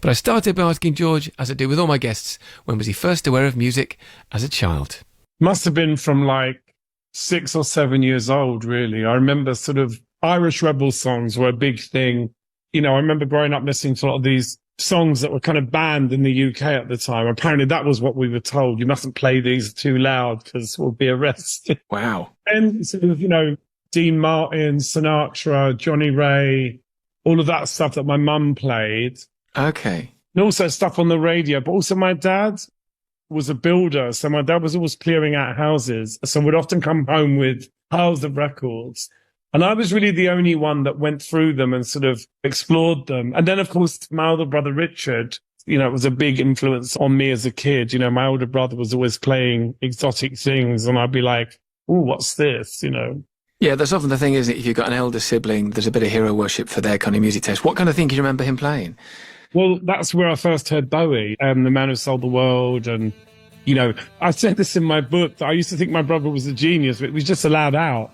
But I started by asking George, as I do with all my guests, when was he first aware of music as a child? Must have been from like 6 or 7 years old, really. I remember sort of Irish rebel songs were a big thing. You know, I remember growing up listening to a lot of these songs that were kind of banned in the UK at the time. Apparently that was what we were told. You mustn't play these too loud because we'll be arrested. Wow. And sort of, you know, Dean Martin, Sinatra, Johnny Ray, all of that stuff that my mum played. Okay. And also stuff on the radio. But also my dad was a builder. So my dad was always clearing out houses. So we'd often come home with piles of records. And I was really the only one that went through them and sort of explored them. And then, of course, my older brother, Richard, you know, it was a big influence on me as a kid. You know, my older brother was always playing exotic things. And I'd be like, oh, what's this? You know? Yeah, that's often the thing, isn't it? If you've got an elder sibling, there's a bit of hero worship for their kind of music taste. What kind of thing can you remember him playing? Well, that's where I first heard Bowie, The Man Who Sold the World. And, you know, I said this in my book that I used to think my brother was a genius, but it was just allowed out.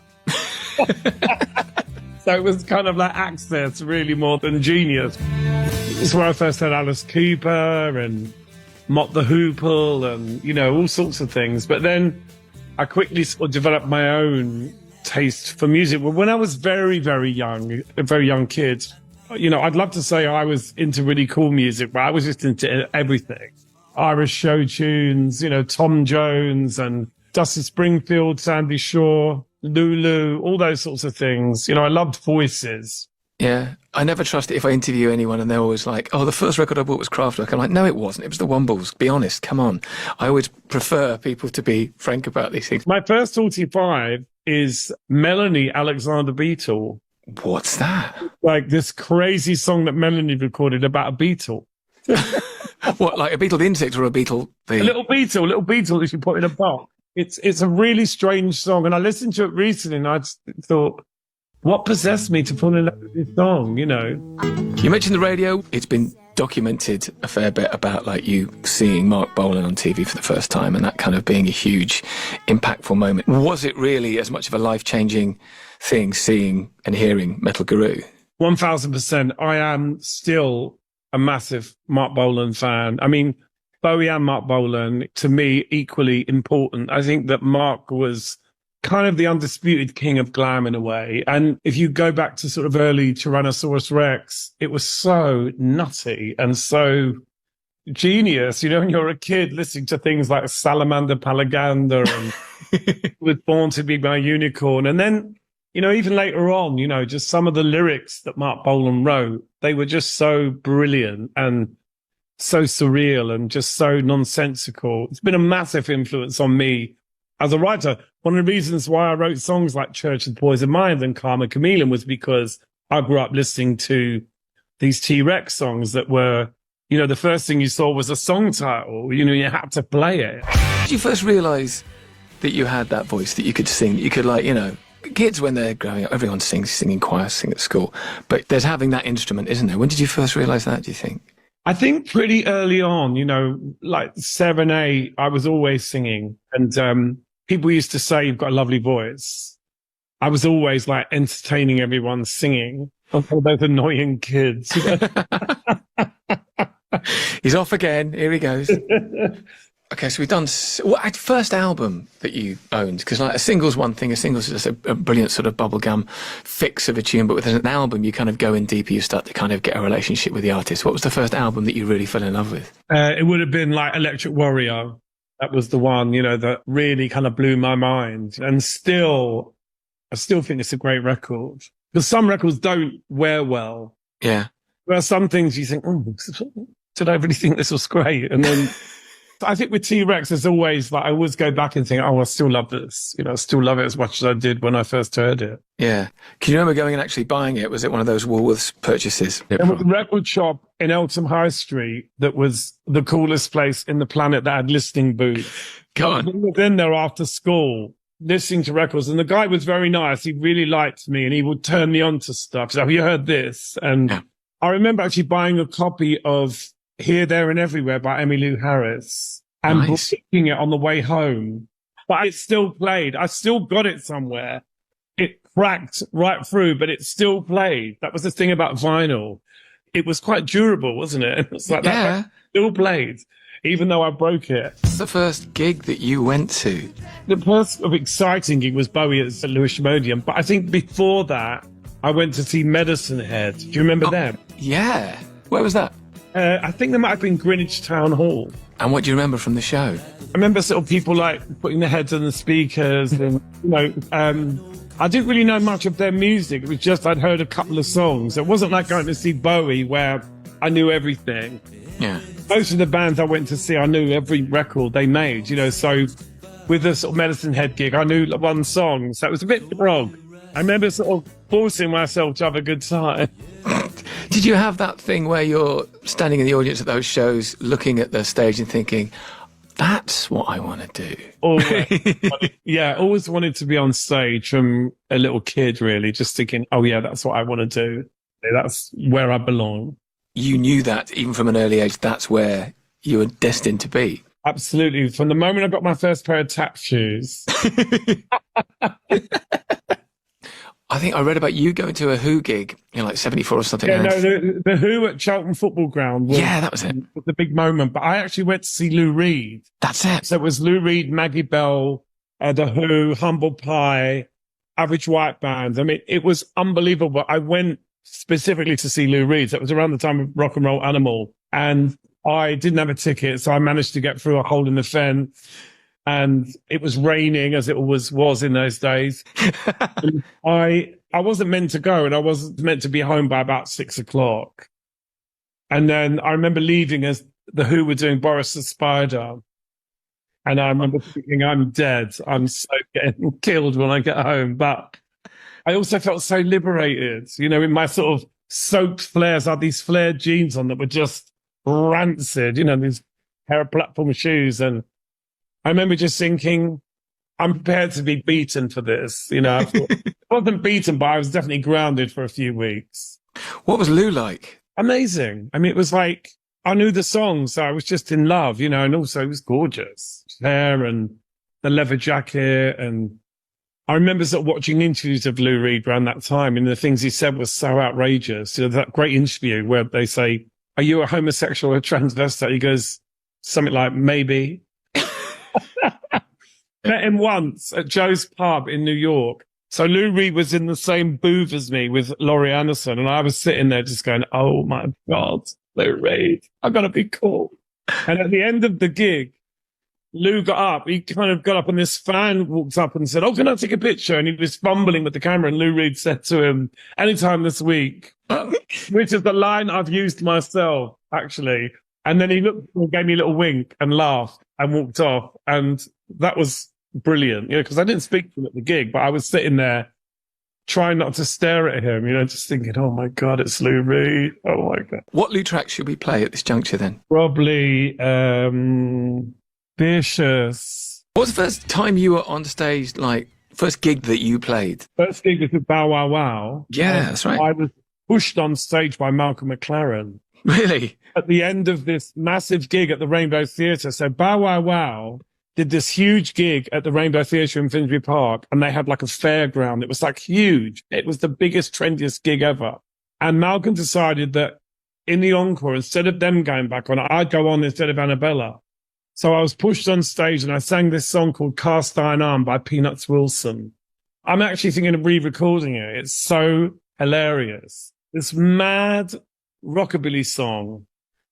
So it was kind of like access, really, more than genius. It's where I first heard Alice Cooper and Mott the Hoople and, you know, all sorts of things. But then I quickly sort of developed my own taste for music. Well, when I was very, very young, a very young kid, you know, I'd love to say I was into really cool music, but I was just into everything. Irish show tunes, you know, Tom Jones and Dusty Springfield, Sandy Shaw, Lulu, all those sorts of things. You know, I loved voices. Yeah. I never trust it if I interview anyone and they're always like, oh, the first record I bought was Kraftwerk. I'm like, no, it wasn't. It was the Wombles. Be honest. Come on. I always prefer people to be frank about these things. My first 45 is Melanie Alexander Beetle. What's that? Like this crazy song that Melanie recorded about a beetle. What, like a beetle the insect or a beetle the... A little beetle that she put in a box. It's a really strange song. And I listened to it recently and I just thought, what possessed me to fall in love with this song, you know? You mentioned the radio. It's been documented a fair bit about like you seeing Mark Bolan on TV for the first time and that kind of being a huge, impactful moment. Was it really as much of a life-changing thing seeing and hearing Metal Guru? 1000%. I am still a massive Mark Bolan fan. I mean, Bowie and Mark Bolan, to me, equally important. I think that Mark was kind of the undisputed king of glam in a way. And if you go back to sort of early Tyrannosaurus Rex, it was so nutty and so genius. You know, when you're a kid listening to things like Salamander Palagander and Was Born to Be My Unicorn. And then, you know, even later on, you know, just some of the lyrics that Mark Bolan wrote, they were just so brilliant and so surreal and just so nonsensical. It's been a massive influence on me as a writer. One of the reasons why I wrote songs like Church of Poison Mind and Karma Chameleon was because I grew up listening to these T-Rex songs that were, you know, the first thing you saw was a song title. You know, you had to play it. Did you first realise that you had that voice, that you could sing, that you could, like, you know, kids when they're growing up, everyone singing choir, sing at school, but there's having that instrument, isn't there? When did you first realise that, do you think? I think pretty early on, you know, like 7, 8, I was always singing. And people used to say, you've got a lovely voice. I was always like entertaining everyone singing. All those annoying kids. You know? He's off again. Here he goes. Okay, so we've done... first album that you owned, because like a single's one thing, a single's just a brilliant sort of bubblegum fix of a tune, but with an album, you kind of go in deeper, you start to kind of get a relationship with the artist. What was the first album that you really fell in love with? It would have been like Electric Warrior. That was the one, you know, that really kind of blew my mind. And still, I still think it's a great record. Because some records don't wear well. Yeah. There are some things you think, oh, did I really think this was great? And then... I think with T-Rex, there's always like, I always go back and think, oh, I still love this. You know, I still love it as much as I did when I first heard it. Yeah. Can you remember going and actually buying it? Was it one of those Woolworths purchases? There was a record shop in Eltham High Street that was the coolest place in the planet that had listening booths. Go on. I was in there after school listening to records, and the guy was very nice. He really liked me and he would turn me on to stuff. So, have you heard this? And yeah. I remember actually buying a copy of Here, There and Everywhere by Emmylou Harris and breaking it on the way home. But it still played. I still got it somewhere. It cracked right through, but it still played. That was the thing about vinyl. it was quite durable, wasn't it? It was like Yeah. that still played, even though I broke it. What's the first gig that you went to? The first of exciting gig was Bowie at the Lewishmodium, but I think before that, I went to see Medicine Head. Do you remember them? Yeah. Where was that? I think they might have been Greenwich Town Hall. And what do you remember from the show? I remember sort of people like putting their heads on the speakers and, I didn't really know much of their music. It was just I'd heard a couple of songs. It wasn't like going to see Bowie where I knew everything. Yeah. Most of the bands I went to see, I knew every record they made, so with the sort of Medicine Head gig, I knew one song. So it was a bit prog. I remember sort of forcing myself to have a good time. Did you have that thing where you're standing in the audience at those shows, looking at the stage and thinking, that's what I want to do? Always wanted to be on stage from a little kid, really, just thinking, oh, yeah, that's what I want to do. That's where I belong. You knew that even from an early age, that's where you were destined to be. Absolutely. From the moment I got my first pair of tap shoes. I think I read about you going to a Who gig in like 74 or something. Yeah, no, the Who at Charlton Football Ground was, that was it. Was the big moment. But I actually went to see Lou Reed. That's it. So it was Lou Reed, Maggie Bell, the Who, Humble Pie, Average White Band. I mean, it was unbelievable. I went specifically to see Lou Reed. So it was around the time of Rock and Roll Animal. And I didn't have a ticket, so I managed to get through a hole in the fence. And it was raining, as it always was in those days. I wasn't meant to go, and I wasn't meant to be home by about 6:00. And then I remember leaving as the Who were doing Boris the Spider. And I remember thinking, I'm dead. I'm so getting killed when I get home. But I also felt so liberated, in my sort of soaked flares. I had these flared jeans on that were just rancid, these pair of platform shoes. And I remember just thinking, I'm prepared to be beaten for this. I wasn't beaten, but I was definitely grounded for a few weeks. What was Lou like? Amazing. I mean, it was like, I knew the songs, so I was just in love, and also it was gorgeous. His hair and the leather jacket. And I remember sort of watching interviews of Lou Reed around that time, and the things he said was so outrageous. That great interview where they say, are you a homosexual or a transvestite? He goes, something like, maybe. Met him once at Joe's Pub in New York. So Lou Reed was in the same booth as me with Laurie Anderson, and I was sitting there just going, oh my God, Lou Reed, I've got to be cool. And at the end of the gig, Lou got up. He kind of got up, and this fan walked up and said, oh, can I take a picture? And he was fumbling with the camera, and Lou Reed said to him, anytime this week, which is the line I've used myself, actually. And then he looked and gave me a little wink and laughed and walked off. And that was brilliant, because I didn't speak to him at the gig, but I was sitting there trying not to stare at him, just thinking, oh my God, it's Lou Reed. Oh my God. What Lou tracks should we play at this juncture then? Probably Vicious. What was the first time you were on stage, like first gig that you played? First gig was with Bow Wow Wow. Yeah, that's right. I was pushed on stage by Malcolm McLaren. Really? At the end of this massive gig at the Rainbow Theatre. So Bow Wow Wow did this huge gig at the Rainbow Theatre in Finsbury Park, and they had like a fairground. It was like huge. It was the biggest, trendiest gig ever. And Malcolm decided that in the encore, instead of them going back on, I'd go on instead of Annabella. So I was pushed on stage, and I sang this song called Cast Iron Arm by Peanuts Wilson. I'm actually thinking of re-recording it. It's so hilarious. This mad rockabilly song.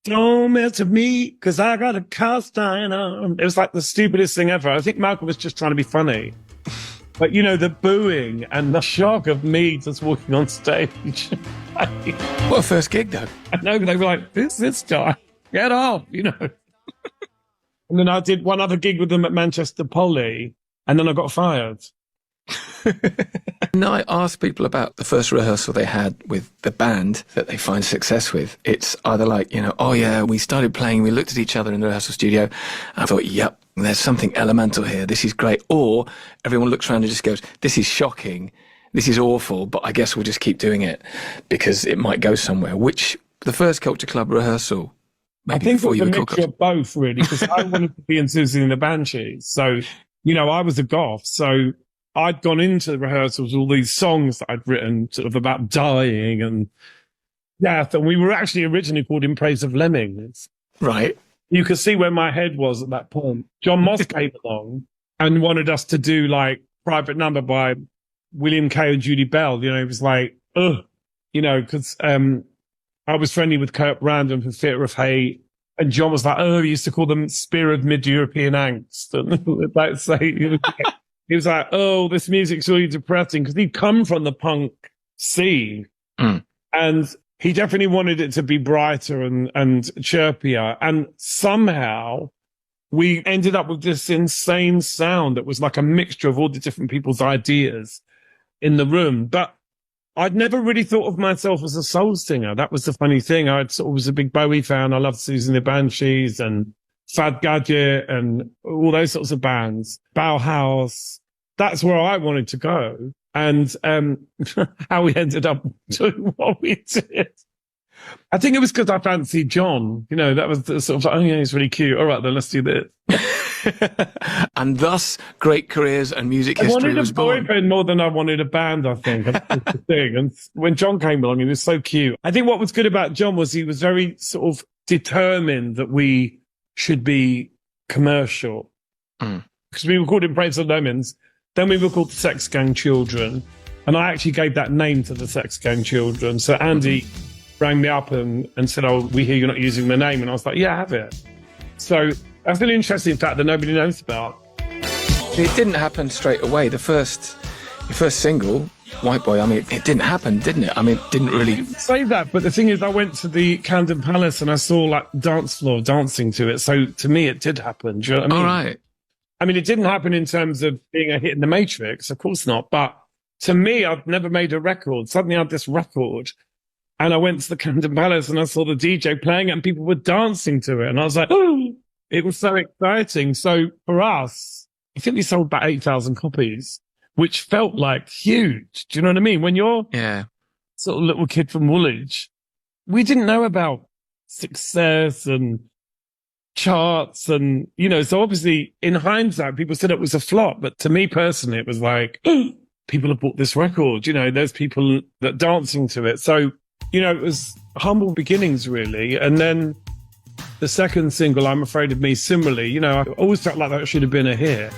Don't mess with me, 'cause I got a cast iron arm. It was like the stupidest thing ever. I think Malcolm was just trying to be funny. But, the booing and the shock of me just walking on stage. What a first gig, though. I know, they were like, who's this guy? Get off, And then I did one other gig with them at Manchester Poly, and then I got fired. And I ask people about the first rehearsal they had with the band that they find success with. It's either like, oh yeah, we started playing, we looked at each other in the rehearsal studio, and I thought, yep, there's something elemental here, this is great. Or everyone looks around and just goes, this is shocking, this is awful, but I guess we'll just keep doing it because it might go somewhere. Which, the first Culture Club rehearsal, maybe I think it before was you a were mixture of both, really, because I wanted to be in Susie and the Banshees. So, I was a goth, so I'd gone into the rehearsals with all these songs that I'd written sort of about dying and, death. And we were actually originally called In Praise of Lemmings. Right. You could see where my head was at that point. John Moss came along and wanted us to do like Private Number by William Kay and Judy Bell. You know, it was like, ugh, you know, because I was friendly with Kurt Random from Theatre of Hate. And John was like, oh, he used to call them Spear of Mid-European Angst. And like, say, he was like, oh, this music's really depressing, because he'd come from the punk scene. Mm. And he definitely wanted it to be brighter and chirpier. And somehow we ended up with this insane sound that was like a mixture of all the different people's ideas in the room. But I'd never really thought of myself as a soul singer. That was the funny thing. I sort of was a big Bowie fan. I loved Susie and the Banshees and Fad Gadget and all those sorts of bands. Bauhaus. That's where I wanted to go. And how we ended up doing what we did. I think it was because I fancied John. You know, that was the sort of, oh yeah, he's really cute. All right, then let's do this. And thus, great careers and music history was born. I wanted a boyfriend more than I wanted a band, I think. That's the thing. And when John came along, he was so cute. I think what was good about John was he was very sort of determined that we should be commercial. Because we were called In Praise of Lemons. Then we were called the Sex Gang Children. And I actually gave that name to the Sex Gang Children. So Andy rang me up and said, oh, we hear you're not using the name. And I was like, yeah, have it. So that's an interesting fact that nobody knows about. It didn't happen straight away. Your first single, White Boy, I mean, it didn't happen, didn't it? I mean, it didn't really... say that, but the thing is, I went to the Camden Palace and I saw like dance floor dancing to it. So to me, it did happen. Do you know what I mean? All right. I mean, it didn't happen in terms of being a hit in the Matrix, of course not. But to me, I've never made a record. Suddenly I had this record and I went to the Camden Palace and I saw the DJ playing it and people were dancing to it. And I was like, oh, it was so exciting. So for us, I think we sold about 8,000 copies, which felt like huge. Do you know what I mean? When you're sort of little kid from Woolwich, we didn't know about success and charts and, you know, so obviously in hindsight, people said it was a flop. But to me personally, it was like, people have bought this record, you know, there's people that dancing to it. So, you know, it was humble beginnings really. And then the second single, I'm Afraid of Me, similarly, you know, I always felt like that should have been a hit.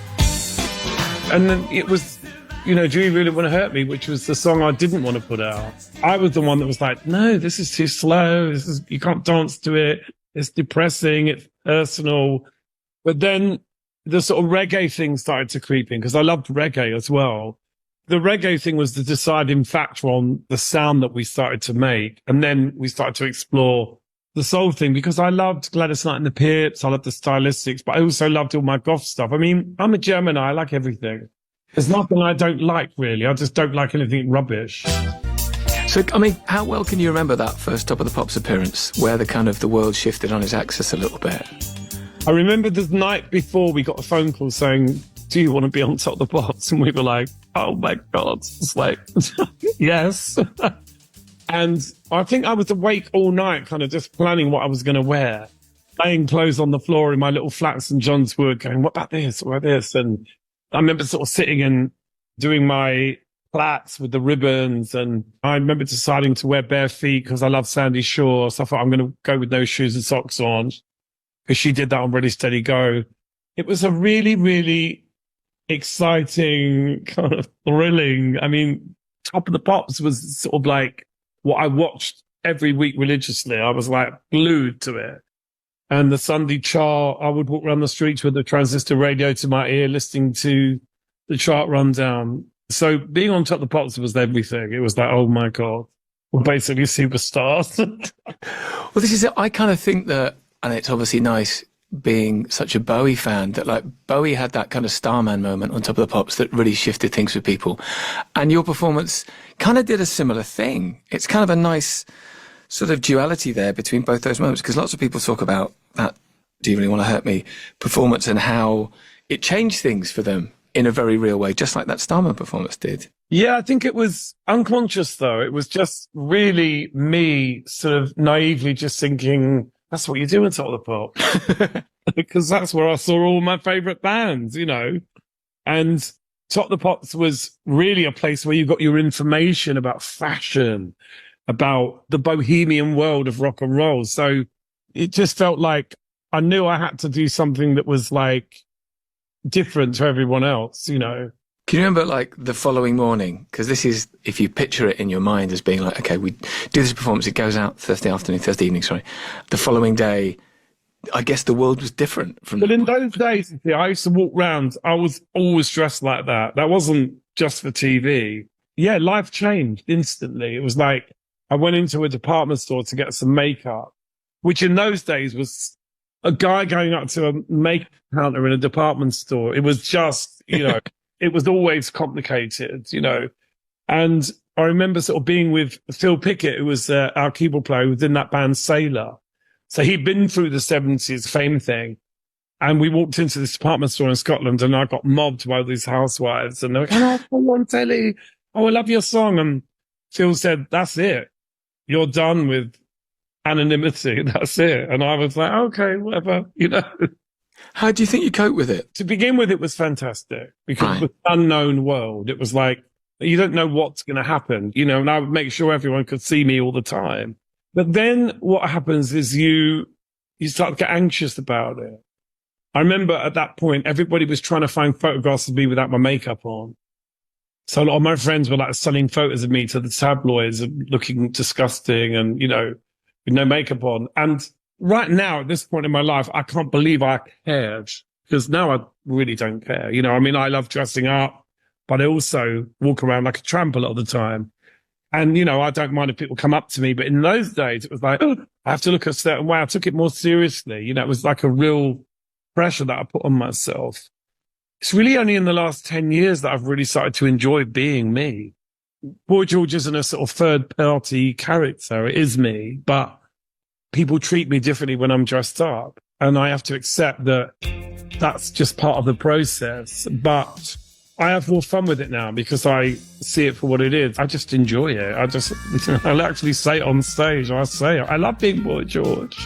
And then it was, you know, Do You Really Want to Hurt Me, which was the song I didn't want to put out. I was the one that was like, no, this is too slow. You can't dance to it. It's depressing. It's personal. But then the sort of reggae thing started to creep in because I loved reggae as well. The reggae thing was the deciding factor on the sound that we started to make. And then we started to explore the soul thing because I loved Gladys Knight and the Pips. I loved the stylistics, but I also loved all my goth stuff. I mean, I'm a Gemini. I like everything. There's nothing I don't like, really. I just don't like anything rubbish. So, I mean, how well can you remember that first Top of the Pops appearance where the world shifted on its axis a little bit? I remember the night before we got a phone call saying, do you want to be on Top of the Pops? And we were like, oh my God. It's like, yes. And I think I was awake all night, kind of just planning what I was going to wear, laying clothes on the floor in my little flat in St. John's Wood, going, what about this? What about this? And I remember sort of sitting and doing my plaits with the ribbons. And I remember deciding to wear bare feet because I love Sandy Shaw. So I thought I'm going to go with no shoes and socks on because she did that on Ready, Steady, Go. It was a really, really exciting, kind of thrilling. I mean, Top of the Pops was sort of like what I watched every week religiously. I was like glued to it. And the Sunday chart, I would walk around the streets with the transistor radio to my ear, listening to the chart rundown. So being on Top of the Pops was everything. It was like, oh my God, we're basically superstars. Well, this is it. I kind of think that, and it's obviously nice being such a Bowie fan, that like Bowie had that kind of Starman moment on Top of the Pops that really shifted things for people. And your performance kind of did a similar thing. It's kind of a nice sort of duality there between both those moments, because lots of people talk about that Do You Really Want to Hurt Me performance and how it changed things for them in a very real way, just like that Starman performance did. Yeah, I think it was unconscious though. It was just really me sort of naively just thinking, that's what you do on Top of the Pop. Because that's where I saw all my favorite bands, you know. And Top of the Pops was really a place where you got your information about fashion about the bohemian world of rock and roll. So it just felt like I knew I had to do something that was like different to everyone else, you know. Can you remember like the following morning? Because this is, if you picture it in your mind as being like, okay, we do this performance, it goes out Thursday evening, sorry. The following day, I guess the world was different from. But in those days, I used to walk around. I was always dressed like that. That wasn't just for TV. Yeah, life changed instantly. It was like I went into a department store to get some makeup, which in those days was a guy going up to a makeup counter in a department store. It was just, you know, it was always complicated, you know. And I remember sort of being with Phil Pickett, who was our keyboard player who was in that band Sailor. So he'd been through the 70s fame thing. And we walked into this department store in Scotland and I got mobbed by these housewives. And they're like, oh, come on, telly. Oh, I love your song. And Phil said, that's it. You're done with anonymity. That's it. And I was like, okay, whatever, you know. How do you think you cope with it? To begin with, it was fantastic because it was an unknown world. It was like, you don't know what's going to happen, you know, and I would make sure everyone could see me all the time. But then what happens is you start to get anxious about it. I remember at that point, everybody was trying to find photographs of me without my makeup on. So a lot of my friends were like selling photos of me to the tabloids looking disgusting and, you know, with no makeup on. And right now, at this point in my life, I can't believe I cared because now I really don't care. You know, I mean, I love dressing up, but I also walk around like a tramp a lot of the time. And, you know, I don't mind if people come up to me, but in those days, it was like, oh, I have to look a certain way. I took it more seriously. You know, it was like a real pressure that I put on myself. It's really only in the last 10 years that I've really started to enjoy being me. Boy George isn't a sort of third party character. It is me, but people treat me differently when I'm dressed up. And I have to accept that that's just part of the process. But I have more fun with it now because I see it for what it is. I just enjoy it. I'll actually say it on stage. I say it. I love being Boy George.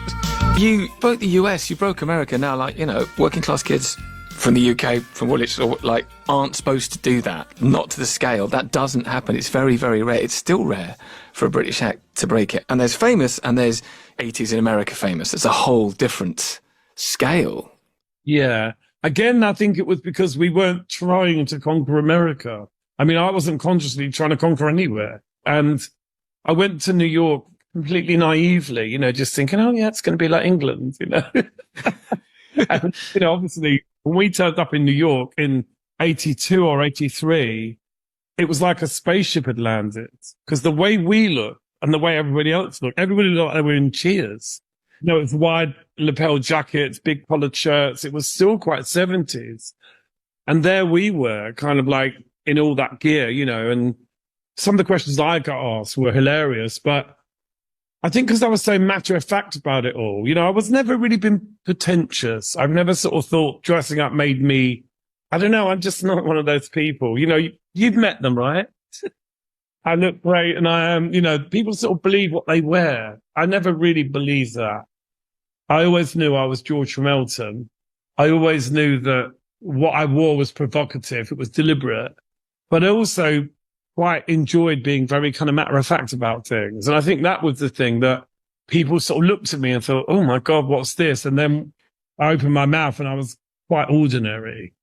You broke the US, you broke America. Now, like, you know, working class kids from the UK, from Woolwich, like, aren't supposed to do that. Not to the scale. That doesn't happen. It's very, very rare. It's still rare for a British act to break it. And there's famous and there's 80s in America famous. It's a whole different scale. Yeah. Again, I think it was because we weren't trying to conquer America. I mean, I wasn't consciously trying to conquer anywhere. And I went to New York completely naively, you know, just thinking, oh, yeah, it's going to be like England, you know. And, you know, obviously, when we turned up in New York in 82 or 83, it was like a spaceship had landed. Because the way we looked and the way everybody else looked, everybody looked like they were in Cheers. You know, it's wide lapel jackets, big collared shirts. It was still quite 70s. And there we were, kind of like in all that gear, you know, and some of the questions I got asked were hilarious, but I think because I was so matter of fact about it all, you know, I was never really been pretentious. I've never sort of thought dressing up made me, I don't know, I'm just not one of those people. You know, you've met them, right? I look great and I am, you know, people sort of believe what they wear. I never really believed that. I always knew I was George from Elton. I always knew that what I wore was provocative. It was deliberate, but I also quite enjoyed being very kind of matter of fact about things. And I think that was the thing that people sort of looked at me and thought, oh my God, what's this? And then I opened my mouth and I was quite ordinary.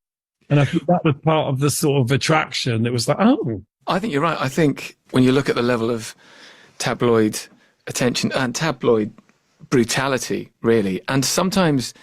And I think that was part of the sort of attraction. It was like, oh. I think you're right. I think when you look at the level of tabloid attention and tabloid brutality, really, and sometimes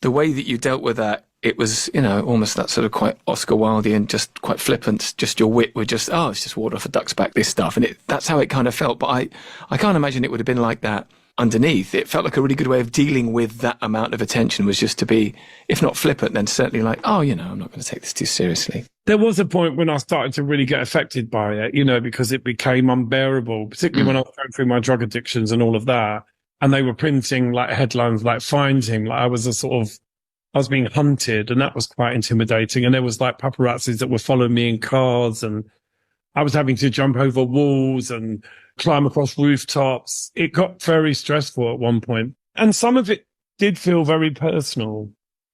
the way that you dealt with that, it was, you know, almost that sort of quite Oscar Wildean, just quite flippant, just your wit would just, oh, it's just water off a duck's back, this stuff. And that's how it kind of felt. But I can't imagine it would have been like that underneath. It felt like a really good way of dealing with that amount of attention was just to be, if not flippant, then certainly like, oh, you know, I'm not going to take this too seriously. There was a point when I started to really get affected by it, you know, because it became unbearable, particularly when I was going through my drug addictions and all of that. And they were printing like headlines like find him, like I was being hunted, and that was quite intimidating. And there was like paparazzis that were following me in cars, and I was having to jump over walls and climb across rooftops. It got very stressful at one point. And some of it did feel very personal.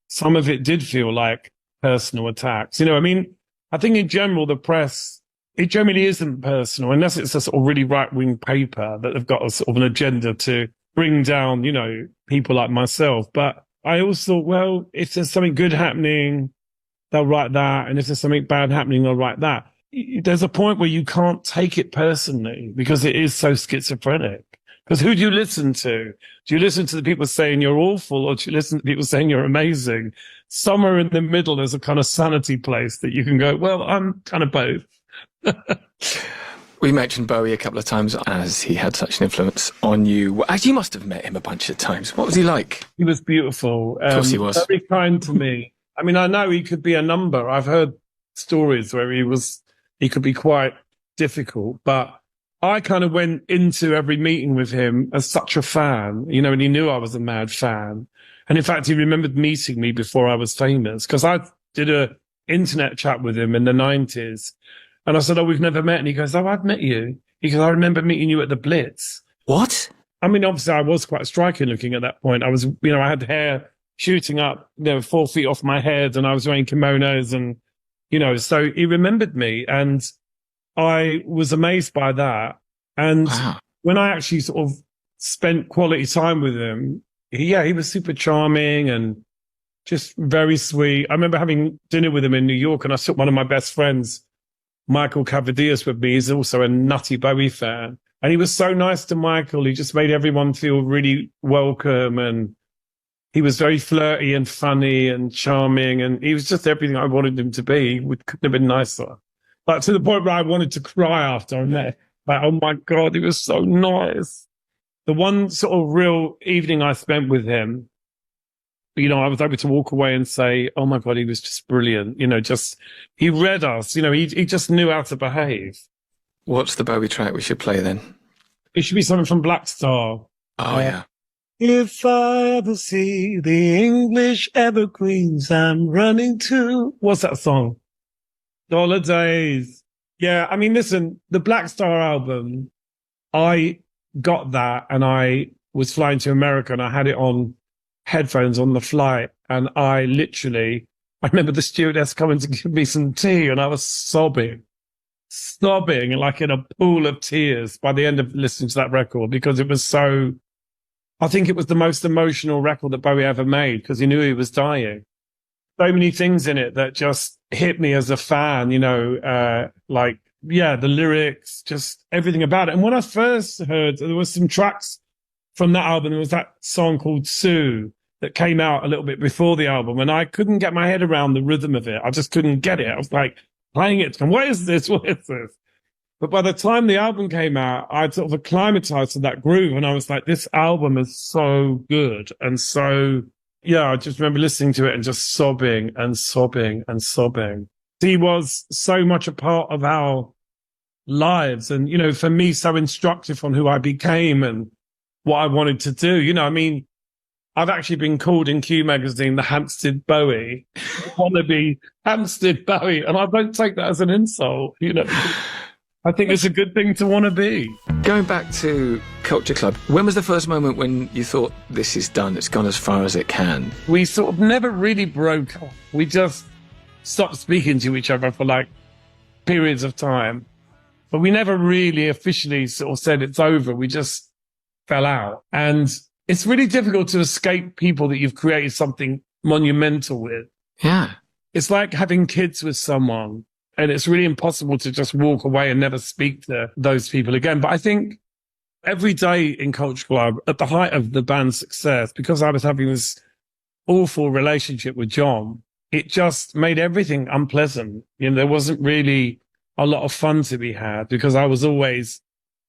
Some of it did feel like personal attacks. You know, I mean, I think in general, the press it generally isn't personal, unless it's a sort of really right-wing paper that have got a sort of an agenda to bring down, people like myself. But I always thought, well, if there's something good happening, they'll write that. And if there's something bad happening, they'll write that. There's a point where you can't take it personally because it is so schizophrenic. Because who do you listen to? Do you listen to the people saying you're awful, or do you listen to people saying you're amazing? Somewhere in the middle, there's a kind of sanity place that you can go, well, I'm kind of both. We mentioned Bowie a couple of times as he had such an influence on you. As you must have met him a bunch of times. What was he like? He was beautiful. Of course he was. Very kind to me. I mean, I know he could be a number. I've heard stories where he could be quite difficult, but I kind of went into every meeting with him as such a fan, and he knew I was a mad fan. And in fact, he remembered meeting me before I was famous, because I did a internet chat with him in the 90s. And I said, oh, we've never met. And he goes, oh, I've met you. He goes, I remember meeting you at the Blitz. What? I mean, obviously I was quite striking looking at that point. I was, I had hair shooting up, 4 feet off my head, and I was wearing kimonos, and, so he remembered me, and I was amazed by that. And wow. When I actually sort of spent quality time with him, he was super charming and just very sweet. I remember having dinner with him in New York, and I took one of my best friends, Michael Cavadias, with me. He's also a nutty Bowie fan. And he was so nice to Michael. He just made everyone feel really welcome. And he was very flirty and funny and charming. And he was just everything I wanted him to be. He couldn't have been nicer. Like, to the point where I wanted to cry after I met him. Like, oh my God, he was so nice. The one sort of real evening I spent with him, I was able to walk away and say, oh my God, he was just brilliant. He read us, he just knew how to behave. What's the Bowie track we should play then? It should be something from Black Star. Oh, yeah. If I ever see the English evergreens, I'm running to... What's that song? Dollar Days. Yeah, I mean, listen, the Black Star album, I got that and I was flying to America and I had it on headphones on the flight. And I remember the stewardess coming to give me some tea and I was sobbing like in a pool of tears by the end of listening to that record, because it was I think it was the most emotional record that Bowie ever made, because he knew he was dying. So many things in it that just hit me as a fan, the lyrics, just everything about it. And when I first heard, there was some tracks from that album. There was that song called Sue that came out a little bit before the album, and I couldn't get my head around the rhythm of it. I just couldn't get it. I was like playing it, and what is this? What is this? But by the time the album came out, I'd sort of acclimatized to that groove, and I was like, this album is so good. And so, yeah, I just remember listening to it and just sobbing and sobbing and sobbing. He was so much a part of our lives, and, for me, so instructive on who I became and what I wanted to do. I mean, I've actually been called in Q magazine the Hampstead Bowie, wannabe Hampstead Bowie, and I don't take that as an insult. I think it's a good thing to want to be. Going back to Culture Club, when was the first moment when you thought, this is done, it's gone as far as it can? We sort of never really broke off. We just stopped speaking to each other for like periods of time. But we never really officially sort of said it's over. We just fell out. And it's really difficult to escape people that you've created something monumental with. Yeah. It's like having kids with someone. And it's really impossible to just walk away and never speak to those people again. But I think every day in Culture Club, at the height of the band's success, because I was having this awful relationship with John, it just made everything unpleasant. There wasn't really a lot of fun to be had, because I was always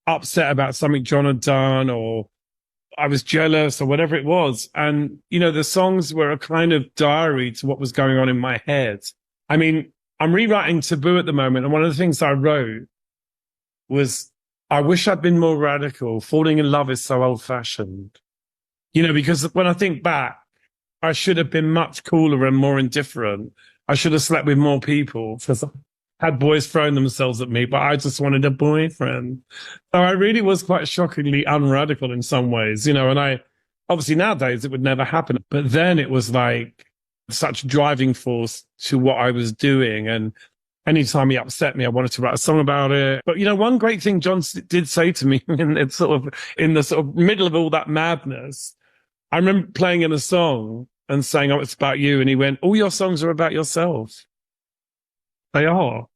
upset about something John had done, or I was jealous, or whatever it was. And, the songs were a kind of diary to what was going on in my head. I mean, I'm rewriting Taboo at the moment, and one of the things I wrote was, I wish I'd been more radical. Falling in love is so old-fashioned. Because when I think back, I should have been much cooler and more indifferent. I should have slept with more people, because I had boys throwing themselves at me, but I just wanted a boyfriend. So I really was quite shockingly unradical in some ways, and I, obviously nowadays it would never happen. But then it was like such driving force to what I was doing. And anytime he upset me, I wanted to write a song about it. But, one great thing John did say to me in the sort of middle of all that madness, I remember playing in a song and saying, "Oh, it's about you." And he went, "All your songs are about yourself." They are.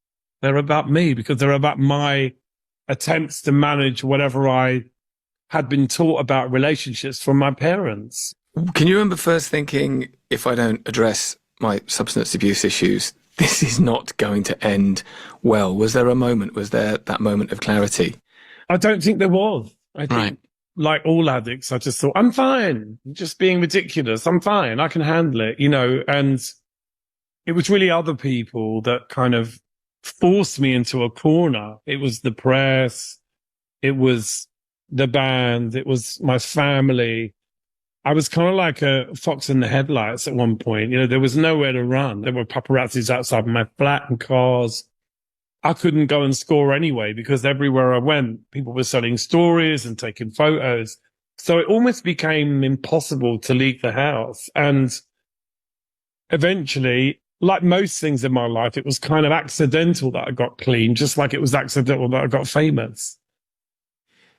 They're about me, because they're about my attempts to manage whatever I had been taught about relationships from my parents. Can you remember first thinking, if I don't address my substance abuse issues, this is not going to end well? Was there a moment? Was there that moment of clarity? I don't think there was. I think, right. Like all addicts, I just thought, I'm fine. I'm just being ridiculous. I'm fine. I can handle it, and it was really other people that kind of forced me into a corner. It was the press. It was the band. It was my family. I was kind of like a fox in the headlights at one point. There was nowhere to run. There were paparazzis outside my flat and cars. I couldn't go and score anyway, because everywhere I went, people were selling stories and taking photos. So it almost became impossible to leave the house. And eventually, like most things in my life, it was kind of accidental that I got clean, just like it was accidental that I got famous.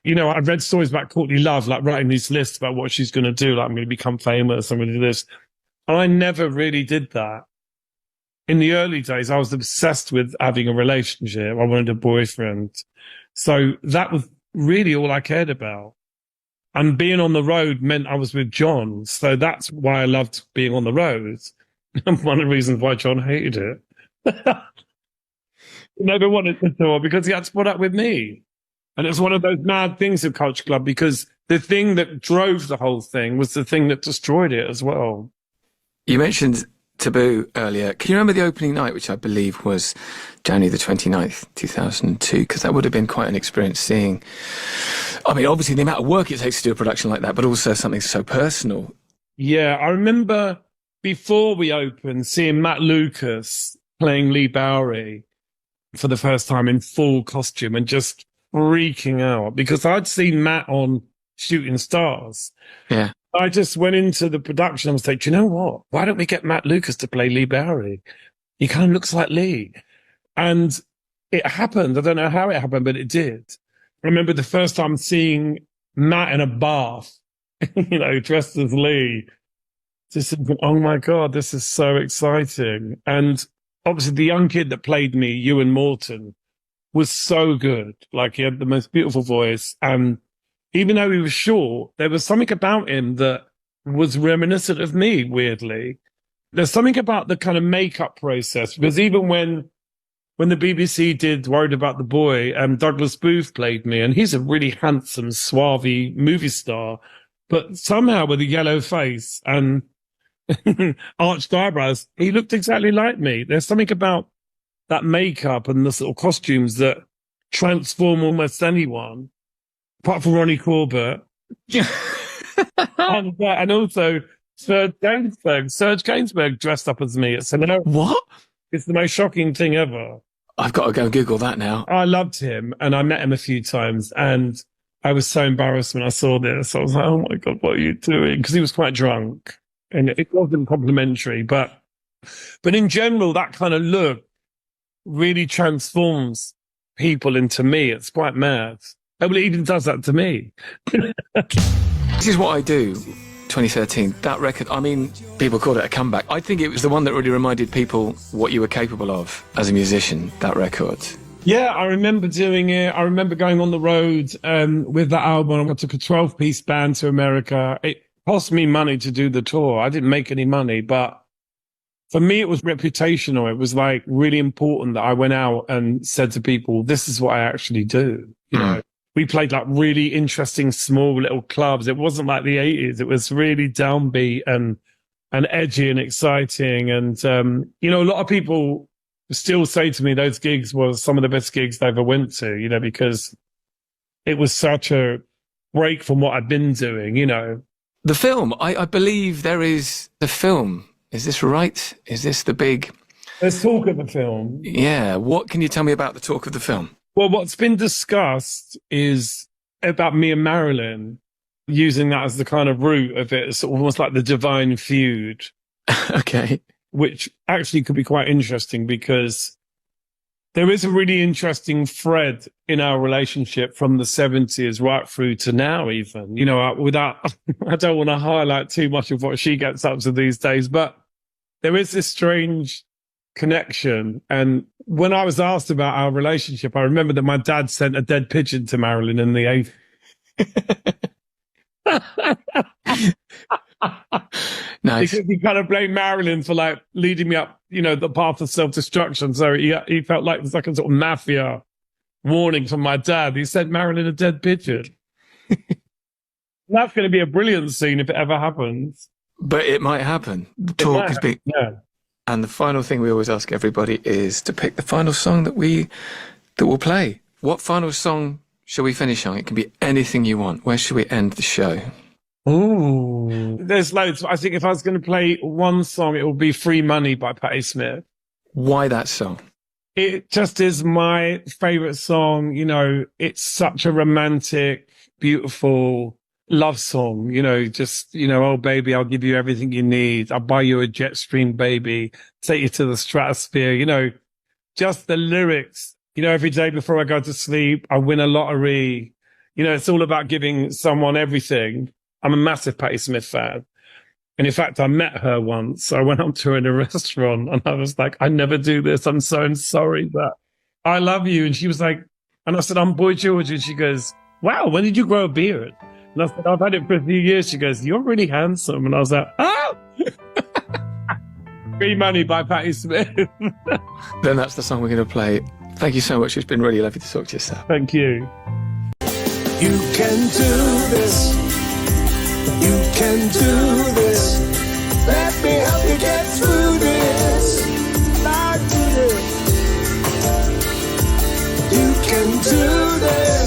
I read stories about Courtney Love, like writing these lists about what she's going to do. Like, I'm going to become famous. I'm going to do this. And I never really did that. In the early days, I was obsessed with having a relationship. I wanted a boyfriend. So that was really all I cared about. And being on the road meant I was with John. So that's why I loved being on the road. And one of the reasons why John hated it. He never wanted to tour because he had to put up with me. And it was one of those mad things of Culture Club, because the thing that drove the whole thing was the thing that destroyed it as well. You mentioned Taboo earlier. Can you remember the opening night, which I believe was January the 29th, 2002? Because that would have been quite an experience seeing, obviously the amount of work it takes to do a production like that, but also something so personal. Yeah, I remember before we opened seeing Matt Lucas playing Lee Bowery for the first time in full costume and just freaking out, because I'd seen Matt on Shooting Stars. Yeah. I just went into the production and was like, do you know what? Why don't we get Matt Lucas to play Lee Bowery? He kind of looks like Lee. And it happened. I don't know how it happened, but it did. I remember the first time seeing Matt in a bath, dressed as Lee. Just thinking, oh my God, this is so exciting. And obviously the young kid that played me, Ewan Morton, was so good. Like, he had the most beautiful voice. And even though he was short, there was something about him that was reminiscent of me, weirdly. There's something about the kind of makeup process, because even when the BBC did Worried About the Boy, Douglas Booth played me, and he's a really handsome, suave movie star, but somehow with a yellow face and arched eyebrows, he looked exactly like me. There's something about that makeup and the sort of costumes that transform almost anyone, apart from Ronnie Corbett. and also Serge Gainsbourg dressed up as me. What? It's the most shocking thing ever. I've got to go Google that now. I loved him, and I met him a few times, and I was so embarrassed when I saw this. I was like, oh my God, what are you doing? Because he was quite drunk, and it wasn't complimentary. But in general, that kind of look really transforms people into me. It's quite mad. Well, it even does that to me. This Is What I Do, 2013. That record, people called it a comeback. I think it was the one that really reminded people what you were capable of as a musician, that record. Yeah, I remember doing it. I remember going on the road with that album. I took a 12-piece band to America. It cost me money to do the tour. I didn't make any money, but for me, it was reputational. It was like really important that I went out and said to people, this is what I actually do. You know, we played like really interesting, small little clubs. It wasn't like the 80s. It was really downbeat and edgy and exciting. And, a lot of people still say to me those gigs were some of the best gigs they ever went to, because it was such a break from what I'd been doing, The film, I believe there is the film. Is this right? Is this the big... There's talk of the film. Yeah. What can you tell me about the talk of the film? Well, what's been discussed is about me and Marilyn, using that as the kind of root of it. It's almost like the divine feud. Okay. Which actually could be quite interesting, because There is a really interesting thread in our relationship from the 70s right through to now, even. You know, without, I don't want to highlight too much of what she gets up to these days, but there is this strange connection. And when I was asked about our relationship, I remember that my dad sent a dead pigeon to Marilyn in the 80s. Nice. Because he kind of blamed Marilyn for like leading me up, you know, the path of self-destruction. So he felt like it was like a sort of mafia warning from my dad. He sent Marilyn a dead pigeon. That's going to be a brilliant scene if it ever happens. But it might happen. The talk is big. Yeah. And the final thing we always ask everybody is to pick the final song that we'll play. What final song shall we finish on? It can be anything you want. Where should we end the show? Ooh, there's loads. I think if I was going to play one song, it would be Free Money by Patti Smith. Why that song? It just is my favorite song. You know, it's such a romantic, beautiful love song. You know, just, you know, oh, baby, I'll give you everything you need. I'll buy you a jet stream, baby. Take you to the stratosphere. You know, just the lyrics. You know, every day before I go to sleep, I win a lottery. You know, it's all about giving someone everything. I'm a massive Patti Smith fan. And in fact, I met her once. I went up to her in a restaurant and I was like, I never do this. I'm so sorry, but I love you. And she was like, and I said, I'm Boy George. And she goes, wow, when did you grow a beard? And I said, I've had it for a few years. She goes, you're really handsome. And I was like, oh! Free Money by Patti Smith. Then that's the song we're going to play. Thank you so much. It's been really lovely to talk to you, sir. Thank you. You can do this. You can do this. Let me help you get through this. I do this. You can do this.